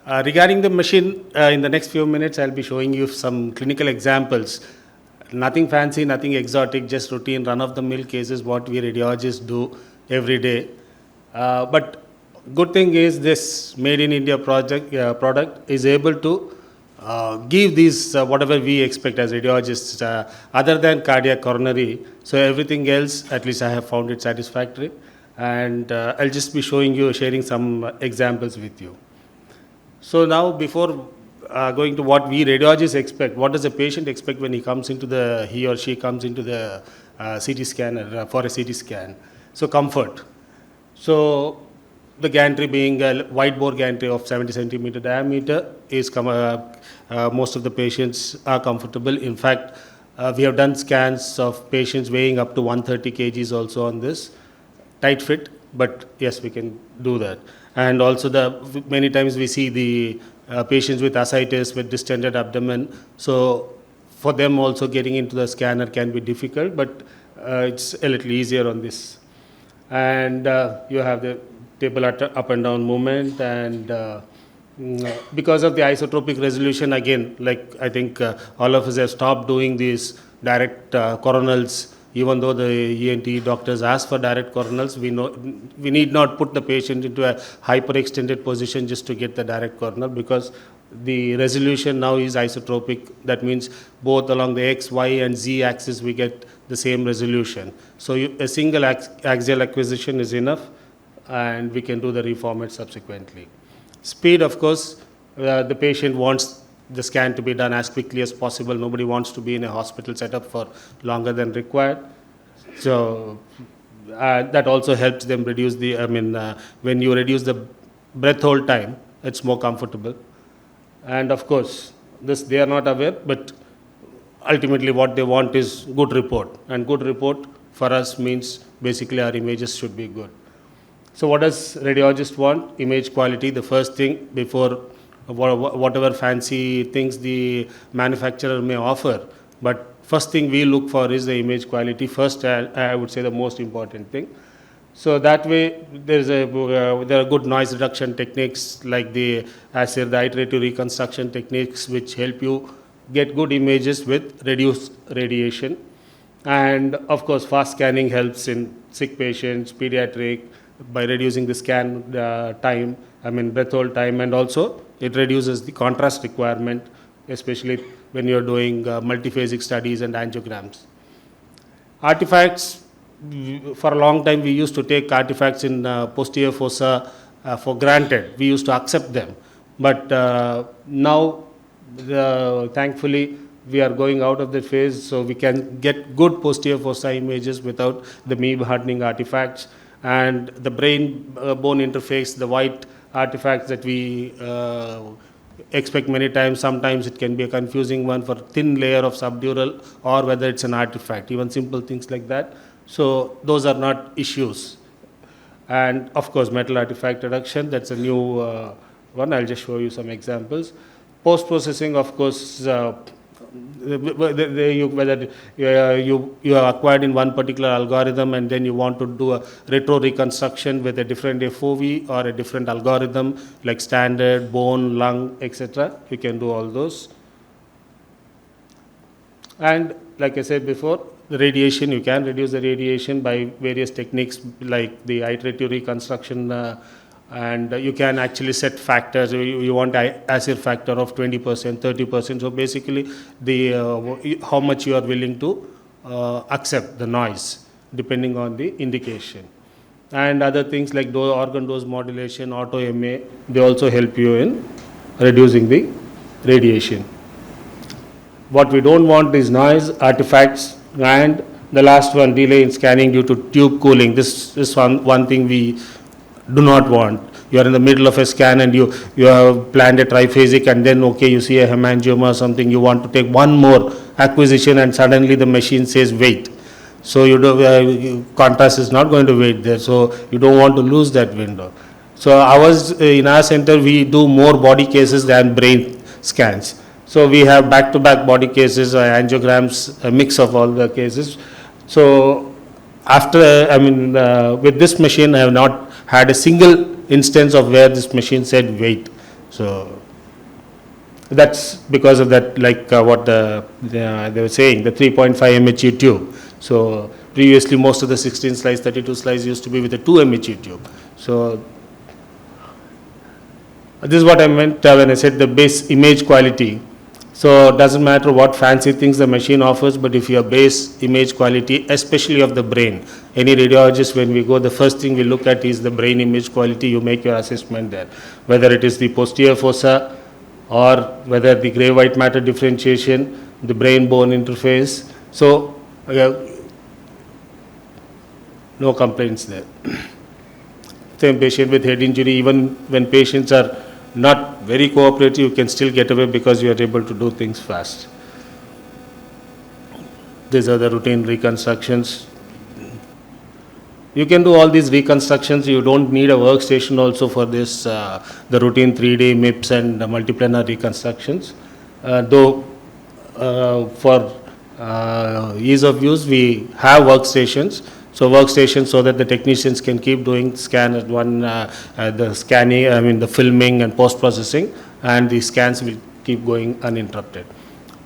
Regarding the machine, in the next few minutes, I'll be showing you some clinical examples. Nothing fancy, nothing exotic, just routine run-of-the-mill cases, what we radiologists do every day. But good thing is this made in India product is able to give these whatever we expect as radiologists, other than cardiac coronary. So everything else, at least I have found it satisfactory. And I'll just be sharing some examples with you. So now, before going to what we radiologists expect, what does a patient expect when he or she comes into the CT scanner for a CT scan? So comfort. So the gantry being a wide bore gantry of 70 centimeter diameter is most of the patients are comfortable. In fact, we have done scans of patients weighing up to 130 kgs also on this. Tight fit, but yes, we can do that. And also many times we see the patients with ascites, with distended abdomen. So for them also getting into the scanner can be difficult, but it's a little easier on this. And you have the table up and down movement, and because of the isotropic resolution, again, like I think all of us have stopped doing these direct coronals. Even though the ENT doctors ask for direct coronals, we need not put the patient into a hyperextended position just to get the direct coronal, because the resolution now is isotropic. That means both along the X, Y, and Z axis we get the same resolution. So a single axial acquisition is enough, and we can do the reformat subsequently. Speed, of course, the patient wants the scan to be done as quickly as possible. Nobody wants to be in a hospital setup for longer than required. So that also helps them reduce when you reduce the breath hold time, it's more comfortable. And of course, this they are not aware, but ultimately what they want is good report. And good report for us means basically our images should be good. So what does radiologist want? Image quality, the first thing before whatever fancy things the manufacturer may offer. But first thing we look for is the image quality. First, I would say the most important thing. So that way, there are good noise reduction techniques like the iterative reconstruction techniques, which help you get good images with reduced radiation. And of course, fast scanning helps in sick patients, pediatric, by reducing the scan time, breath hold time, and also it reduces the contrast requirement, especially when you're doing multiphasic studies and angiograms. Artifacts, for a long time we used to take artifacts in posterior fossa for granted. We used to accept them. But now, thankfully, we are going out of the phase, so we can get good posterior fossa images without the MEB hardening artifacts. And the brain-bone interface, the white artifacts that we expect many times, sometimes it can be a confusing one for thin layer of subdural or whether it's an artifact, even simple things like that. So those are not issues. And of course, metal artifact reduction, that's a new one. I'll just show you some examples. Post-processing, of course, whether you are acquired in one particular algorithm and then you want to do a retro reconstruction with a different FOV or a different algorithm like standard, bone, lung, etc. You can do all those. And like I said before, the radiation, you can reduce the radiation by various techniques like the iterative reconstruction, and you can actually set factors. You want acid factor of 20%, 30%. So basically, how much you are willing to accept the noise, depending on the indication. And other things like organ dose modulation, auto MA, they also help you in reducing the radiation. What we don't want is noise, artifacts, and the last one, delay in scanning due to tube cooling. This is one thing we do not want. You are in the middle of a scan and you have planned a triphasic, and then you see a hemangioma or something, you want to take one more acquisition and suddenly the machine says wait. So contrast is not going to wait there, so you don't want to lose that window. So in our center we do more body cases than brain scans. So we have back-to-back body cases, angiograms, a mix of all the cases. So with this machine I have not had a single instance of where this machine said wait. So that's because of that, like what they were saying, the 3.5 mHu tube. So previously most of the 16 slice, 32 slice used to be with a 2 mHu tube. So this is what I meant when I said the base image quality. So it doesn't matter what fancy things the machine offers, but if your base image quality, especially of the brain, any radiologist, when we go, the first thing we look at is the brain image quality. You make your assessment there, whether it is the posterior fossa or whether the gray white matter differentiation, the brain bone interface. So no complaints there. Same patient with head injury, even when patients are not very cooperative, you can still get away because you are able to do things fast. These are the routine reconstructions. You can do all these reconstructions. You don't need a workstation also for this, the routine 3D MIPS and the multiplanar reconstructions. Though for ease of use, we have workstations. So workstations so that the technicians can keep doing scan at one, the scanning, the filming and post-processing, and the scans will keep going uninterrupted.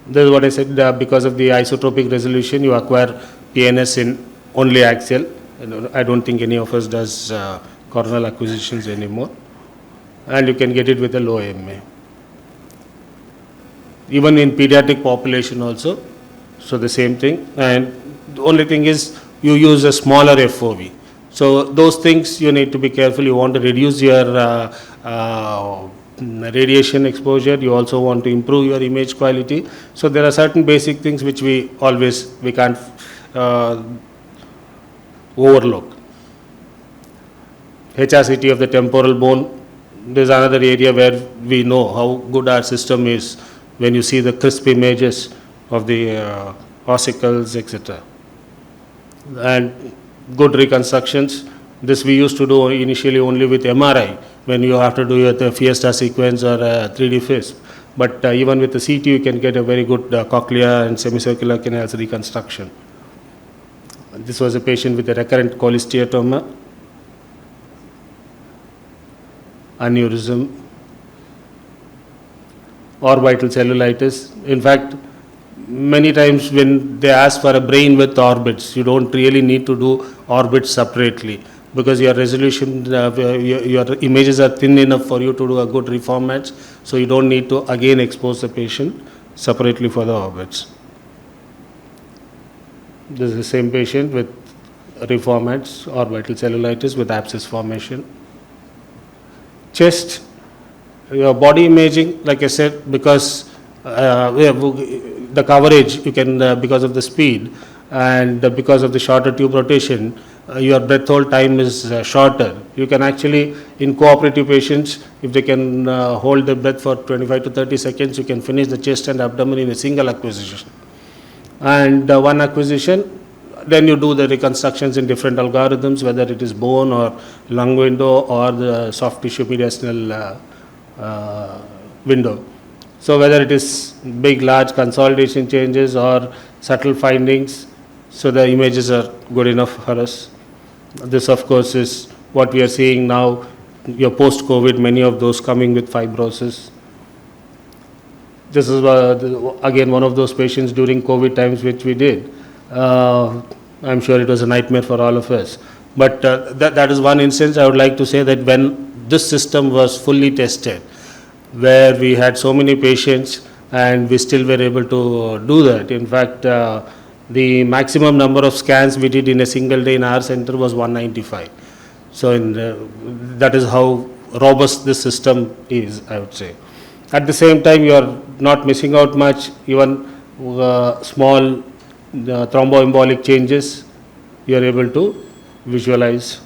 This is what I said, because of the isotropic resolution, you acquire PNS in only axial. I don't think any of us does coronal acquisitions anymore. And you can get it with a low AMA. Even in pediatric population also, so the same thing. And the only thing is, you use a smaller FOV. So those things you need to be careful. You want to reduce your radiation exposure. You also want to improve your image quality. So there are certain basic things which we can't overlook. HRCT of the temporal bone. There's another area where we know how good our system is when you see the crisp images of the ossicles, etc. And good reconstructions. This we used to do initially only with MRI when you have to do the Fiesta sequence or 3D FISP. But even with the CT, you can get a very good cochlea and semicircular canals reconstruction. This was a patient with a recurrent cholesteatoma, aneurysm, orbital cellulitis. In fact, many times when they ask for a brain with orbits, you don't really need to do orbits separately because your resolution, your images are thin enough for you to do a good reformats, so you don't need to again expose the patient separately for the orbits. This is the same patient with reformats, orbital cellulitis with abscess formation. Chest, your body imaging, like I said, because the coverage, you can, because of the speed and because of the shorter tube rotation, your breath hold time is shorter. You can actually, in cooperative patients, if they can hold the breath for 25 to 30 seconds, you can finish the chest and abdomen in a single acquisition. And one acquisition, then you do the reconstructions in different algorithms, whether it is bone or lung window or the soft tissue mediastinal window. So whether it is big, large consolidation changes or subtle findings, so the images are good enough for us. This, of course, is what we are seeing now, your post-COVID, many of those coming with fibrosis. This is, again, one of those patients during COVID times which we did. I'm sure it was a nightmare for all of us. But that is one instance I would like to say that when this system was fully tested, where we had so many patients and we still were able to do that. In fact, the maximum number of scans we did in a single day in our center was 195. So that is how robust this system is, I would say. At the same time, you are not missing out much. Even small thromboembolic changes, you are able to visualize.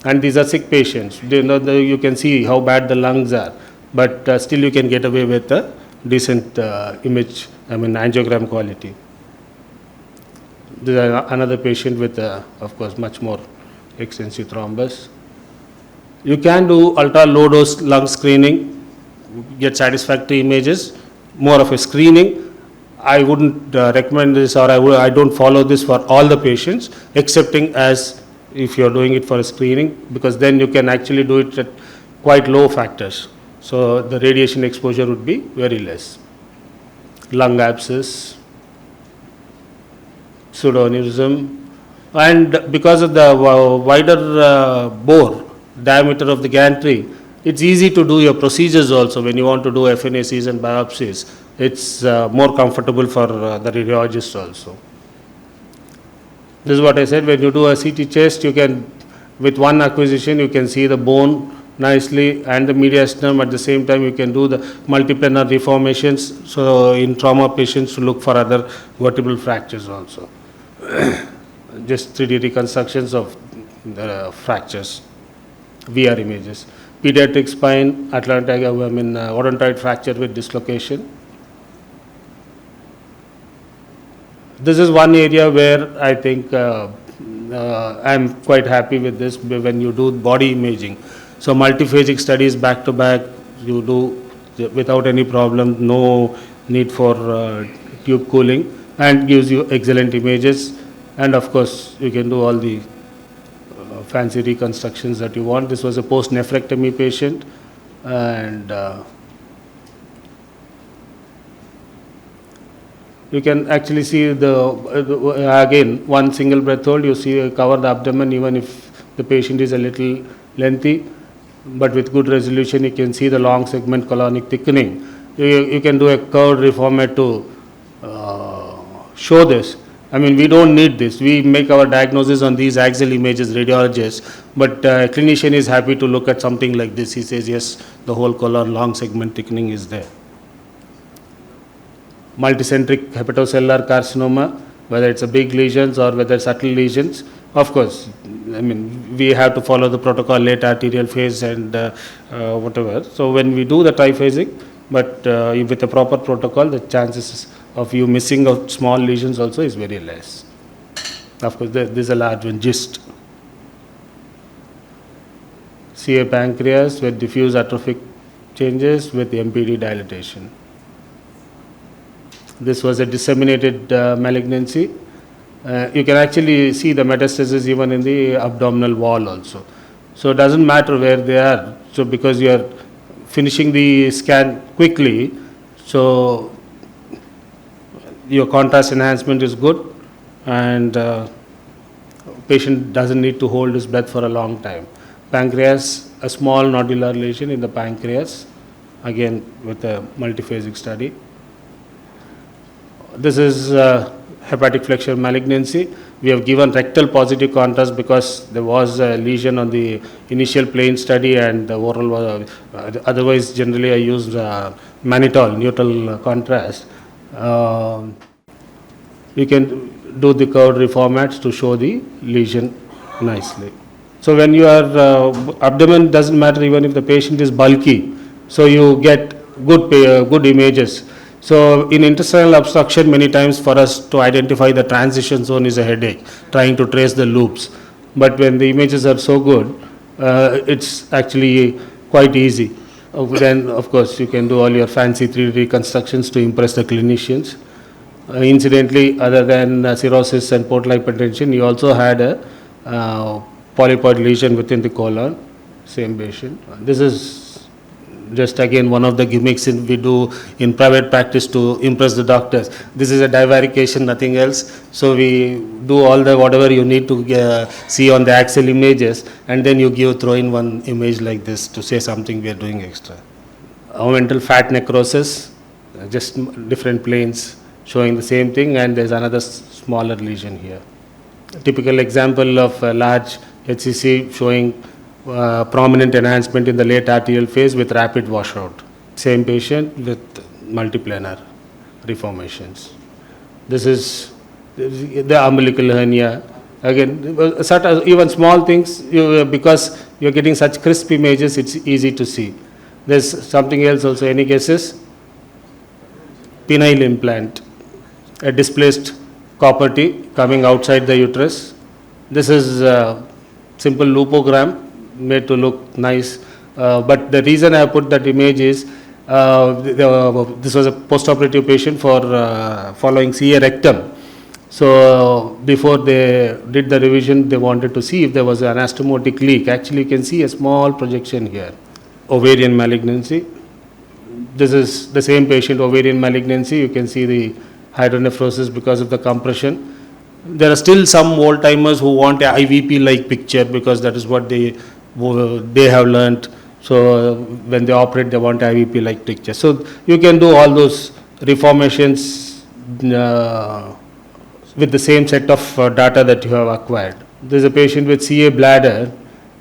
And these are sick patients. You can see how bad the lungs are, but still you can get away with a decent image, angiogram quality. This is another patient with, of course, much more extensive thrombus. You can do ultra low dose lung screening, get satisfactory images, more of a screening. I wouldn't recommend this, or I don't follow this for all the patients, excepting as if you're doing it for a screening, because then you can actually do it at quite low factors. So the radiation exposure would be very less. Lung abscess, pseudoaneurysm, and because of the wider bore diameter of the gantry, it's easy to do your procedures also when you want to do FNACs and biopsies. It's more comfortable for the radiologist also. This is what I said, when you do a CT chest, you can, with one acquisition, you can see the bone nicely and the mediastinum. At the same time, you can do the multiplanar deformations. So in trauma patients to look for other vertebral fractures also. Just 3D reconstructions of the fractures, VR images. Pediatric spine, odontoid fracture with dislocation. This is one area where I think I'm quite happy with this when you do body imaging. So multiphasic studies back to back, you do without any problem, no need for tube cooling, and gives you excellent images. And of course, you can do all the fancy reconstructions that you want. This was a post-nephrectomy patient, and you can actually see again, one single breath hold, you see cover the abdomen even if the patient is a little lengthy, but with good resolution you can see the long segment colonic thickening. You can do a curved reformat to show this. I mean, we don't need this. We make our diagnosis on these axial images, radiologists, but clinician is happy to look at something like this. He says, yes, the whole colon long segment thickening is there. Multicentric hepatocellular carcinoma, whether it's a big lesions or whether subtle lesions, of course, I mean, we have to follow the protocol, late arterial phase and whatever. So when we do the triphasic, but with a proper protocol, the chances of you missing out small lesions also is very less. Of course, this is a large one, GIST. CA pancreas with diffuse atrophic changes with MPD dilatation. This was a disseminated malignancy. You can actually see the metastasis even in the abdominal wall also. So it doesn't matter where they are. So because you are finishing the scan quickly, so your contrast enhancement is good, and patient doesn't need to hold his breath for a long time. Pancreas, a small nodular lesion in the pancreas, again with a multiphasic study. This is hepatic flexure malignancy. We have given rectal positive contrast because there was a lesion on the initial plane study, and the oral was, otherwise generally I used mannitol, neutral contrast. You can do the curved reformats to show the lesion nicely. So when you are, abdomen doesn't matter even if the patient is bulky, so you get good images. So in intestinal obstruction, many times for us to identify the transition zone is a headache, trying to trace the loops. But when the images are so good, it's actually quite easy. Then of course you can do all your fancy 3D reconstructions to impress the clinicians. Incidentally, other than cirrhosis and portal hypertension, you also had a polypoid lesion within the colon, same patient. This is just again one of the gimmicks we do in private practice to impress the doctors. This is a divarication, nothing else. So we do all the whatever you need to see on the axial images, and then you throw in one image like this to say something we are doing extra. Omental fat necrosis, just different planes showing the same thing, and there's another smaller lesion here. A typical example of a large HCC showing prominent enhancement in the late arterial phase with rapid washout. Same patient with multiplanar reformations. This is the umbilical hernia. Again, even small things, because you're getting such crisp images, it's easy to see. There's something else also. Any guesses? Penile implant, a displaced copper T coming outside the uterus. This is a simple lupogram made to look nice, but the reason I put that image is this was a post-operative patient for following CA rectum. So before they did the revision, they wanted to see if there was an anastomotic leak. Actually, you can see a small projection here. ovarian malignancy. This is the same patient, ovarian malignancy. You can see the hydronephrosis because of the compression. There are still some old timers who want a IVP-like picture because that is what they have learnt. So when they operate, they want IVP-like picture. So you can do all those reformations with the same set of data that you have acquired. There is a patient with CA bladder.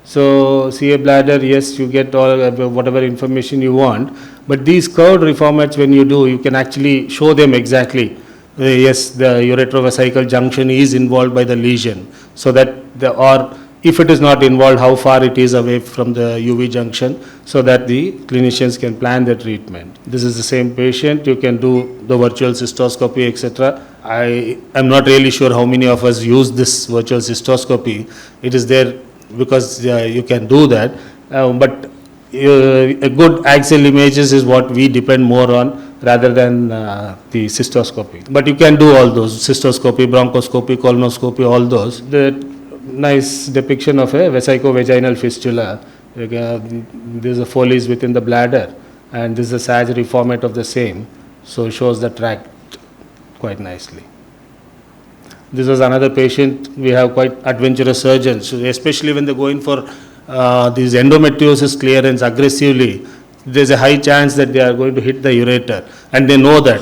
So CA bladder, yes, you get all whatever information you want, but these curved reformats, when you do, you can actually show them exactly. Yes, the uretrovesical junction is involved by the lesion, so that or if it is not involved, how far it is away from the UV junction, so that the clinicians can plan the treatment. This is the same patient. You can do the virtual cystoscopy, etc. I am not really sure how many of us use this virtual cystoscopy. It is there because you can do that, but a good axial images is what we depend more on rather than the cystoscopy. But you can do all those, cystoscopy, bronchoscopy, colonoscopy, all those. The nice depiction of a vesico-vaginal fistula. There is a Foley's within the bladder, and this is a Sag reformat of the same, so it shows the tract quite nicely. This was another patient. We have quite adventurous surgeons, especially when they go in for these endometriosis clearance aggressively. There is a high chance that they are going to hit the ureter, and they know that.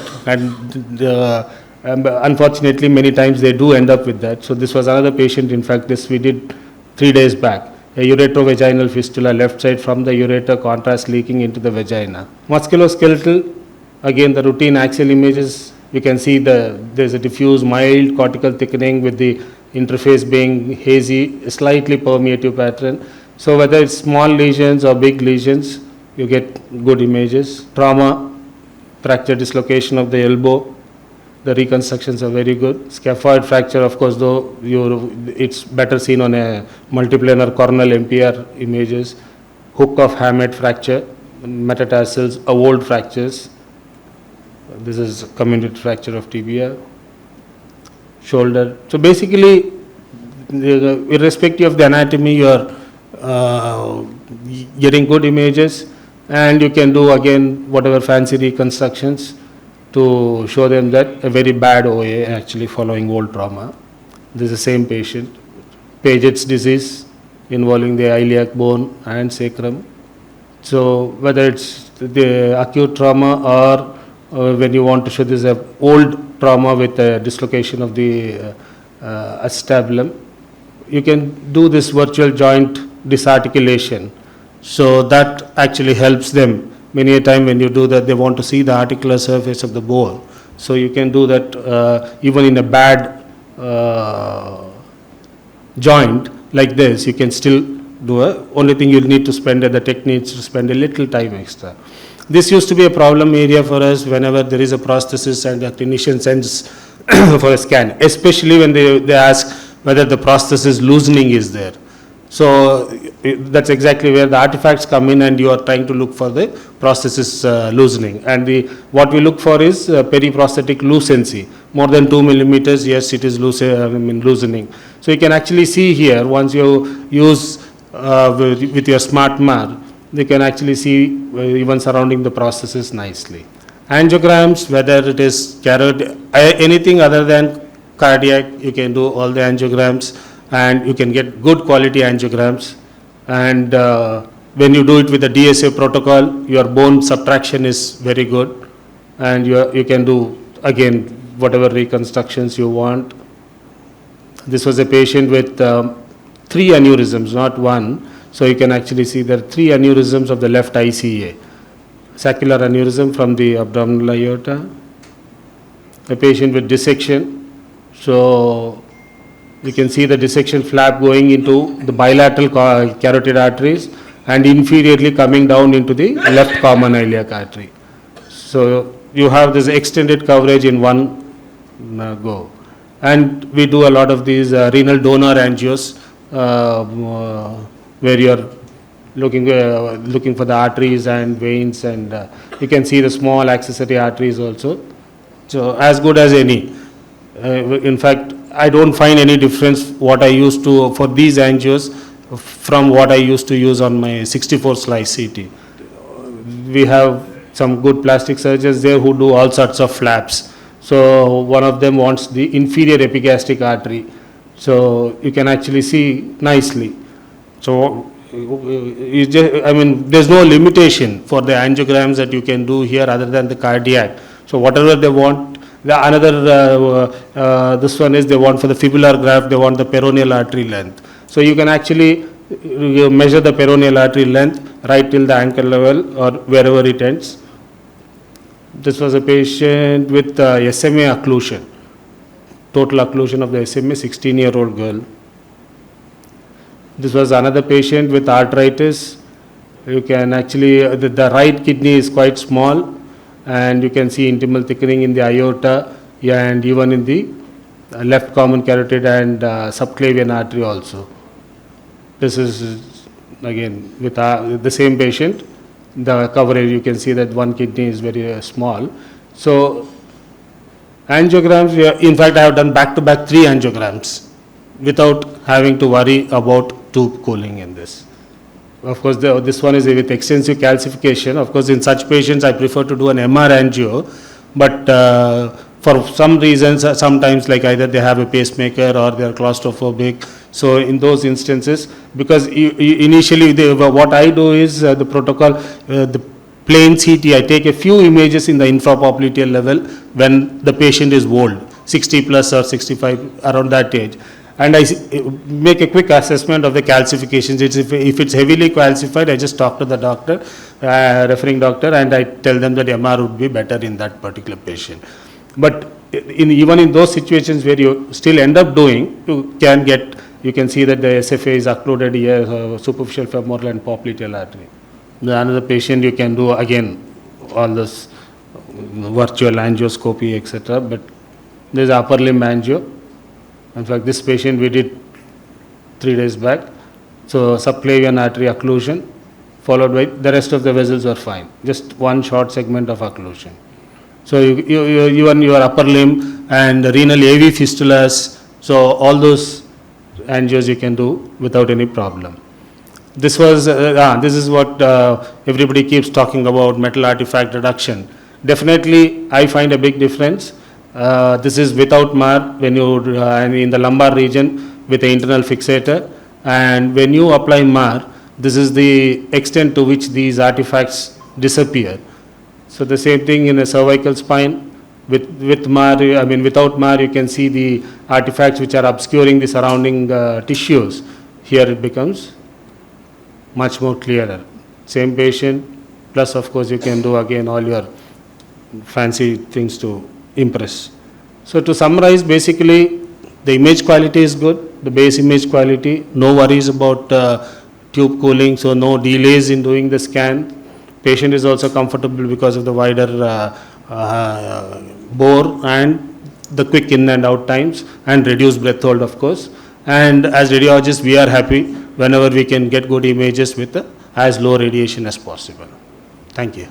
And unfortunately, many times they do end up with that. So this was another patient. In fact, this we did 3 days back. A uretrovaginal fistula, left side from the ureter, contrast leaking into the vagina. Musculoskeletal, again the routine axial images. You can see there's a diffuse mild cortical thickening with the interface being hazy, a slightly permeative pattern. So whether it's small lesions or big lesions, you get good images. Trauma, fracture dislocation of the elbow, the reconstructions are very good. Scaphoid fracture, of course, though it's better seen on a multiplanar coronal MPR images. Hook of hamate fracture, metatarsals, avowed fractures. This is comminuted fracture of tibia, shoulder. So basically, irrespective of the anatomy, you are getting good images, and you can do again whatever fancy reconstructions to show them that a very bad OA actually following old trauma. This is the same patient, Paget's disease involving the iliac bone and sacrum. So whether it's the acute trauma or when you want to show this old trauma with a dislocation of the acetabulum, you can do this virtual joint disarticulation. So that actually helps them. Many a time when you do that, they want to see the articular surface of the bone. So you can do that even in a bad joint like this, you can still do it. Only thing you'll need to spend the tech needs to spend a little time extra. This used to be a problem area for us whenever there is a prosthesis and the clinician sends for a scan, especially when they ask whether the prosthesis loosening is there. So that's exactly where the artifacts come in, and you are trying to look for the prosthesis loosening. And what we look for is periprosthetic lucency. More than 2 millimeters, yes, it is loosening. So you can actually see here, once you use with your smart MAR, they can actually see even surrounding the prosthesis nicely. Angiograms, whether it is anything other than cardiac, you can do all the angiograms, and you can get good quality angiograms. And when you do it with the DSA protocol, your bone subtraction is very good, and you can do again whatever reconstructions you want. This was a patient with 3 aneurysms, not one. So you can actually see there are 3 aneurysms of the left ICA. Saccular aneurysm from the abdominal aorta. A patient with dissection. So you can see the dissection flap going into the bilateral carotid arteries and inferiorly coming down into the left common iliac artery. So you have this extended coverage in one go. And we do a lot of these renal donor angios where you are looking for the arteries and veins, and you can see the small accessory arteries also. So as good as any. In fact, I don't find any difference what I used to for these angios from what I used to use on my 64 slice CT. we have some good plastic surgeons there who do all sorts of flaps. So one of them wants the inferior epigastric artery. So you can actually see nicely. So there's no limitation for the angiograms that you can do here other than the cardiac. So whatever they want, this one is they want for the fibular graft, they want the peroneal artery length. So you can actually measure the peroneal artery length right till the ankle level or wherever it ends. This was a patient with SMA occlusion, total occlusion of the SMA, 16-year-old girl. This was another patient with arthritis. You can actually, the right kidney is quite small, and you can see intimal thickening in the aorta and even in the left common carotid and subclavian artery also. This is again with the same patient. The coverage, you can see that one kidney is very small. So angiograms, in fact I have done back-to-back 3 angiograms without having to worry about tube cooling in this. Of course, this one is with extensive calcification. Of course, in such patients, I prefer to do an MR angio, but for some reasons, sometimes like either they have a pacemaker or they are claustrophobic. So in those instances, because initially what I do is the protocol, the plain CT, I take a few images in the infrapopliteal level when the patient is old, 60 plus or 65, around that age. And I make a quick assessment of the calcifications. If it's heavily calcified, I just talk to the doctor, referring doctor, and I tell them that MR would be better in that particular patient. But even in those situations where you still end up doing, you can see that the SFA is occluded here, superficial femoral and popliteal artery. Another patient you can do again all this virtual angioscopy, etc. But there's upper limb angio. In fact, this patient we did 3 days back. So subclavian artery occlusion, followed by the rest of the vessels are fine. Just one short segment of occlusion. So even your upper limb and renal AV fistulas, so all those angios you can do without any problem. This is what everybody keeps talking about, metal artifact reduction. Definitely, I find a big difference. This is without MAR when you in the lumbar region with the internal fixator, and when you apply MAR, this is the extent to which these artifacts disappear. So the same thing in a cervical spine. With MAR, without MAR, you can see the artifacts which are obscuring the surrounding tissues. Here it becomes much more clearer. Same patient, plus of course you can do again all your fancy things to impress. So to summarize, basically the image quality is good, the base image quality, no worries about tube cooling, so no delays in doing the scan. Patient is also comfortable because of the wider bore and the quick in and out times and reduced breath hold, of course. And as radiologists, we are happy whenever we can get good images with as low radiation as possible. Thank you.